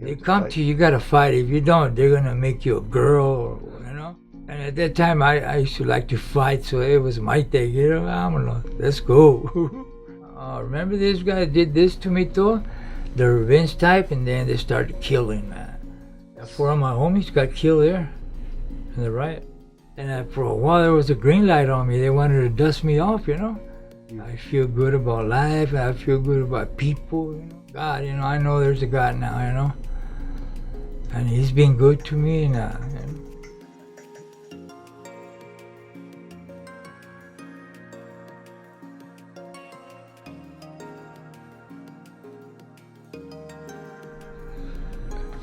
They come to you, you gotta fight. If you don't, they're gonna make you a girl, And at that time, I used to like to fight, so it was my thing, I don't know, let's go. Remember this guy did this to me too? The revenge type, and then they started killing, man. Four of my homies got killed there in the riot. And for a while, there was a green light on me. They wanted to dust me off, I feel good about life. I feel good about people, God, I know there's a God now, And he's been good to me,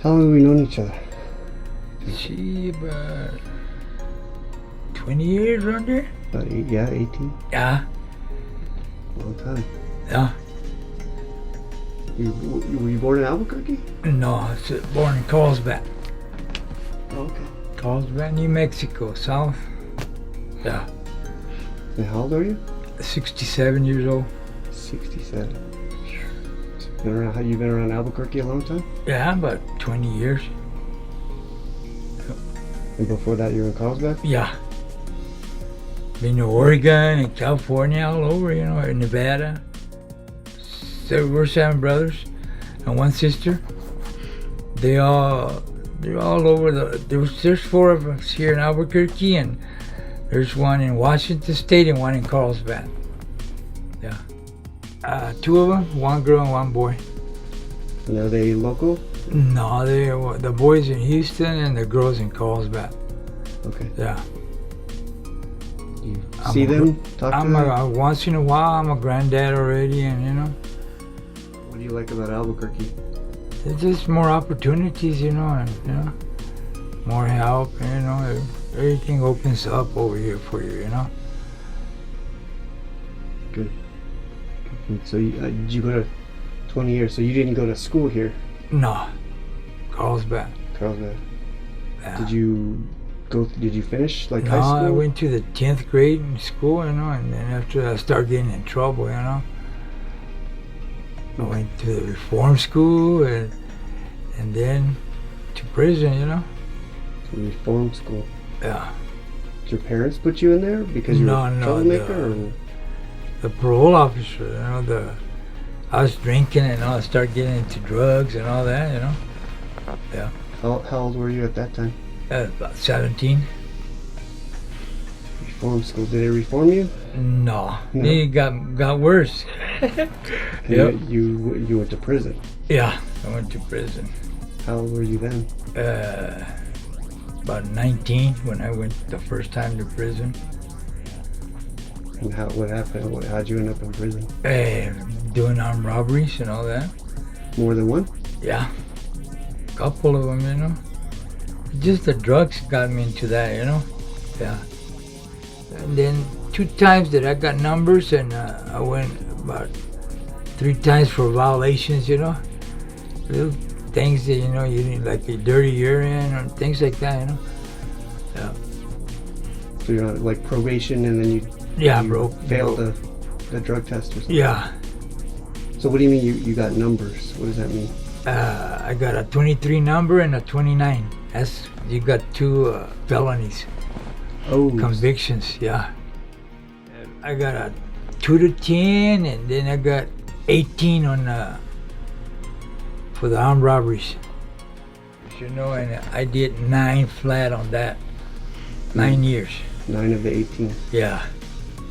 How long have we known each other? About 20 years around there? About 18? Yeah. Long time. Yeah. Were you born in Albuquerque? No, I was born in Carlsbad. Oh, okay. Carlsbad, New Mexico, south. Yeah. And how old are you? 67 years old. 67. You've been around Albuquerque a long time? Yeah, about 20 years. And before that, you were in Carlsbad? Yeah. Been to Oregon and California, all over, in Nevada. So we're 7 brothers and 1 sister. They're all over there's 4 of us here in Albuquerque, and there's 1 in Washington State and 1 in Carlsbad. Yeah. 2 of them, 1 girl and 1 boy. And are they local? No, the boys in Houston and the girls in Carlsbad. Okay. Yeah. You see them? Talk to them? Once in a while, I'm a granddad already, and What do you like about Albuquerque? there's just more opportunities, and more help, everything opens up over here for you, Good. So did you go to 20 years? So you didn't go to school here? No, Carlsbad. Carlsbad. Yeah. Did you finish high No, school? I went to the 10th grade in school, and then after that I started getting in trouble, I went to the reform school and then to prison, Reform school. Yeah. Did your parents put you in there because you were a troublemaker? The parole officer, I was drinking and I started getting into drugs and all that, Yeah. How old were you at that time? About 17. Reform school. Did it reform you? No. It got worse. Yep. You went to prison. Yeah, I went to prison. How old were you then? About 19 when I went the first time to prison. And what happened? How'd you end up in prison? Doing armed robberies and all that. More than one? Yeah. A couple of them, Just the drugs got me into that, Yeah. And then 2 times that I got numbers, and I went about 3 times for violations, Little things that, you need, like a dirty urine or things like that, Yeah. So you're on like probation, and then you failed the drug test or something? Yeah. So what do you mean you got numbers? What does that mean? I got a 23 number and a 29. You got 2 felonies. Oh. Convictions, yeah. I got a 2 to 10, and then I got 18 for the armed robberies. And I did 9 flat on that. 9 years. 9 of the 18. Yeah.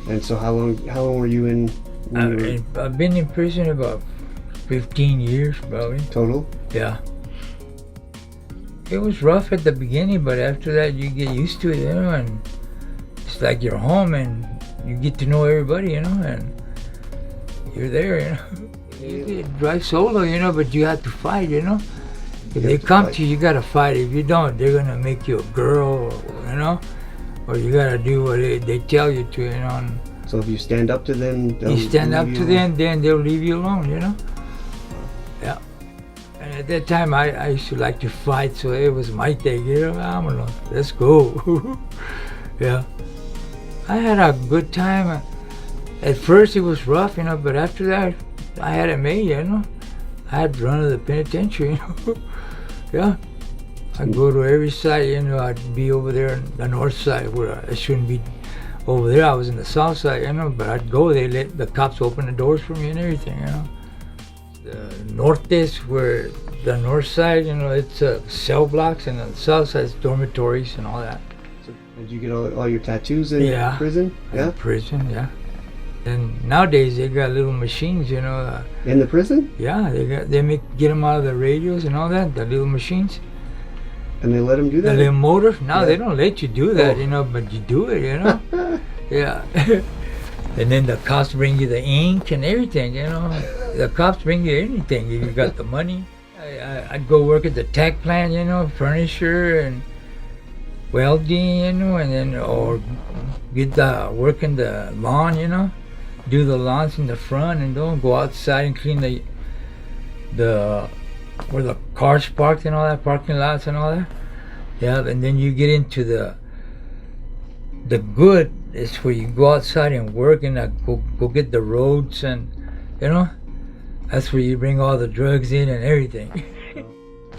And so how long were you in? I've been in prison about 15 years, probably. Total? Yeah. It was rough at the beginning, but after that you get used to it, and it's like you're home, and you get to know everybody, and you're there, You can drive solo, but you have to fight, If they come to you, you gotta fight. If you don't, they're gonna make you a girl, or you gotta do what they tell you to, And so if you stand up to them, then they'll leave you alone, Yeah. And at that time, I used to like to fight, so it was my thing, I don't know, let's go. Yeah. I had a good time. At first, it was rough, but after that, I had it made, I had to run to the penitentiary, Yeah. I'd go to every site, you know, I'd be over there on the north side where I shouldn't be over there. I was in the south side, you know, but I'd go, they let the cops open the doors for me and everything, you know. The north is where the north side, you know, it's cell blocks, and the south side is dormitories and all that. So did you get all your tattoos in prison? Yeah, in prison, yeah. And nowadays they got little machines, you know. In the prison? Yeah, get them out of the radios and all that, the little machines. And they let them do that? The little motor? No, they don't let you do that, you know, but you do it, you know. Yeah. And then the cops bring you the ink and everything, you know. The cops bring you anything if you got the money. I'd go work at the tech plant, you know, furniture and welding, you know, and then or get work in the lawn, you know, do the lawns in the front, and don't go outside and clean the where the cars parked and all that, parking lots and all that. Yeah, and then you get into the good is where you go outside and work and go get the roads, and you know, that's where you bring all the drugs in and everything.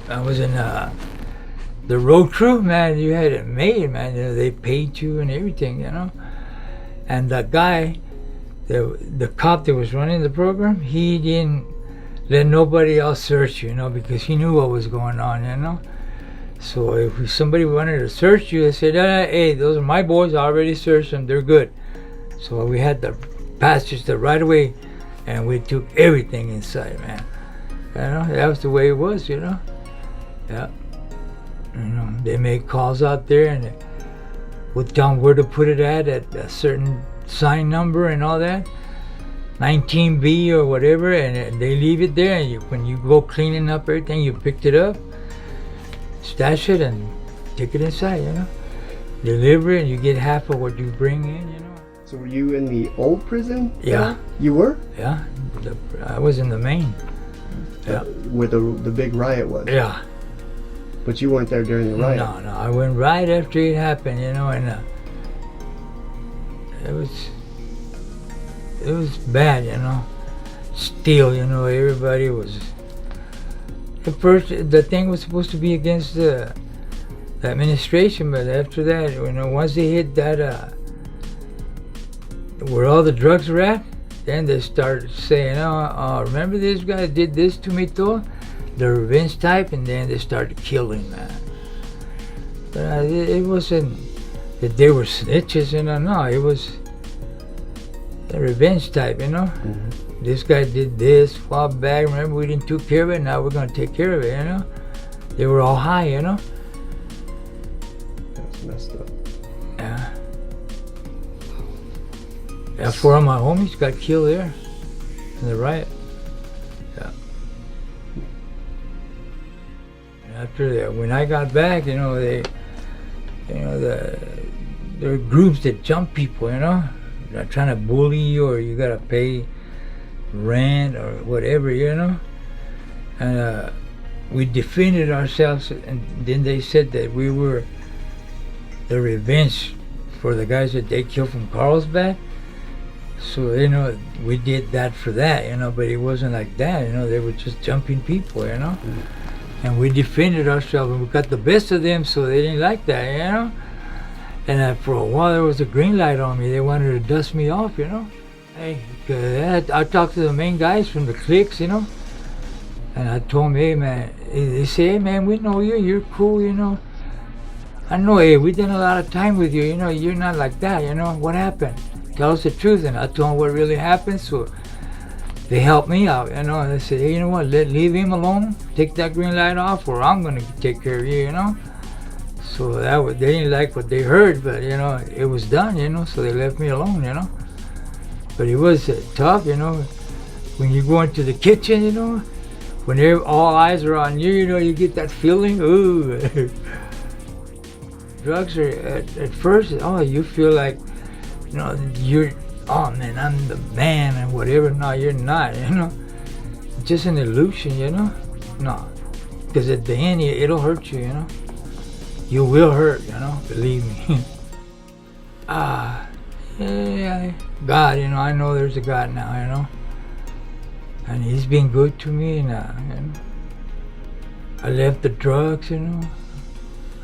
I was in the road crew, man. You had it made, man. You know, they paid you and everything, you know. And the guy, the cop that was running the program, he didn't let nobody else search you, you know, because he knew what was going on, you know. So if somebody wanted to search you, they said, hey, those are my boys. I already searched them. They're good. So we had the passage the right away, and we took everything inside, man. You know, that was the way it was, you know. Yeah. You know, they make calls out there, and they would tell them where to put it at a certain sign number and all that. 19B or whatever, and they leave it there, and when you go cleaning up everything, you picked it up, stash it, and take it inside, you know. Deliver it, and you get half of what you bring in, you know. So were you in the old prison? Yeah. You were? Yeah. I was in the main. Yeah. Where the big riot was? Yeah. But you weren't there during the riot? No. I went right after it happened, you know, and it was bad, you know. Still, you know, everybody was. At first, the thing was supposed to be against the administration, but after that, you know, once they hit that, where all the drugs were at, then they started saying, remember this guy did this to me too? The revenge type, and then they started killing, man. But it wasn't that they were snitches, you know, no, it was the revenge type, you know. Mm-hmm. This guy did this, while back, remember we didn't take care of it, now we're going to take care of it, you know. They were all high, you know. That's messed up. Yeah. Yeah, 4 of my homies got killed there in the riot. Yeah. And after that, when I got back, you know, there are groups that jump people, you know. They're trying to bully you, or you gotta pay rent or whatever, you know. And we defended ourselves, and then they said that we were the revenge for the guys that they killed from Carlsbad. So, you know, we did that for that, you know, but it wasn't like that, you know. They were just jumping people, you know. Mm-hmm. And we defended ourselves, and we got the best of them, so they didn't like that, you know. And for a while there was a green light on me. They wanted to dust me off, you know. Hey, I talked to the main guys from the cliques, you know. And I told them, hey, man, they say, hey, man, we know you, you're cool, you know. I know, hey, we done a lot of time with you, you know, you're not like that, you know. What happened? Tell us the truth. And I told them what really happened, so they helped me out, you know. And they said, hey, you know what, leave him alone, take that green light off, or I'm going to take care of you, you know. So they didn't like what they heard, but, you know, it was done, you know, so they left me alone, you know. But it was tough, you know. When you go into the kitchen, you know, when all eyes are on you, you know, you get that feeling, ooh. Drugs are, at first, you feel like, you know, man, I'm the man and whatever. No, you're not, you know. It's just an illusion, you know. No, because at the end, it'll hurt you, you know. You will hurt, you know, believe me. Yeah, God, you know, I know there's a God now, you know. And he's been good to me, and, you know, I left the drugs, you know.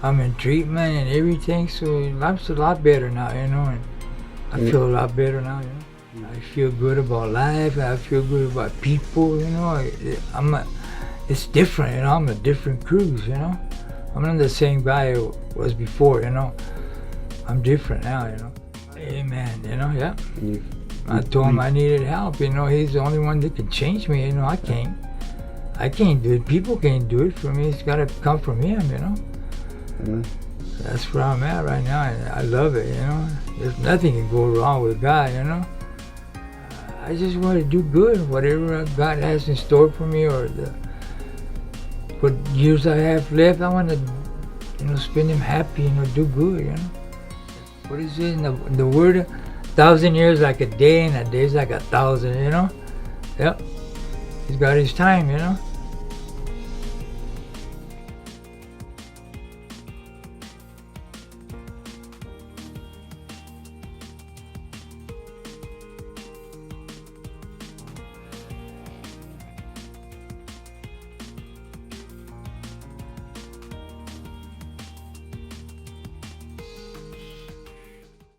I'm in treatment and everything, so life's a lot better now, you know. And I feel a lot better now, you know. I feel good about life. I feel good about people, you know. It's different, you know. I'm a different Cruz, you know. I'm not the same guy I was before, you know. I'm different now, you know. Amen, you know, yeah. I told him I needed help, you know. He's the only one that can change me, you know. I can't do it. People can't do it for me. It's got to come from him, you know. Mm-hmm. That's where I'm at right now, and I love it, you know. There's nothing can go wrong with God, you know. I just want to do good, whatever God has in store for me, or what years I have left. I want to, you know, spend them happy, you know, do good, you know. What is it in the word? 1,000 years like a day, and a day's like 1,000, you know. Yep. He's got his time, you know.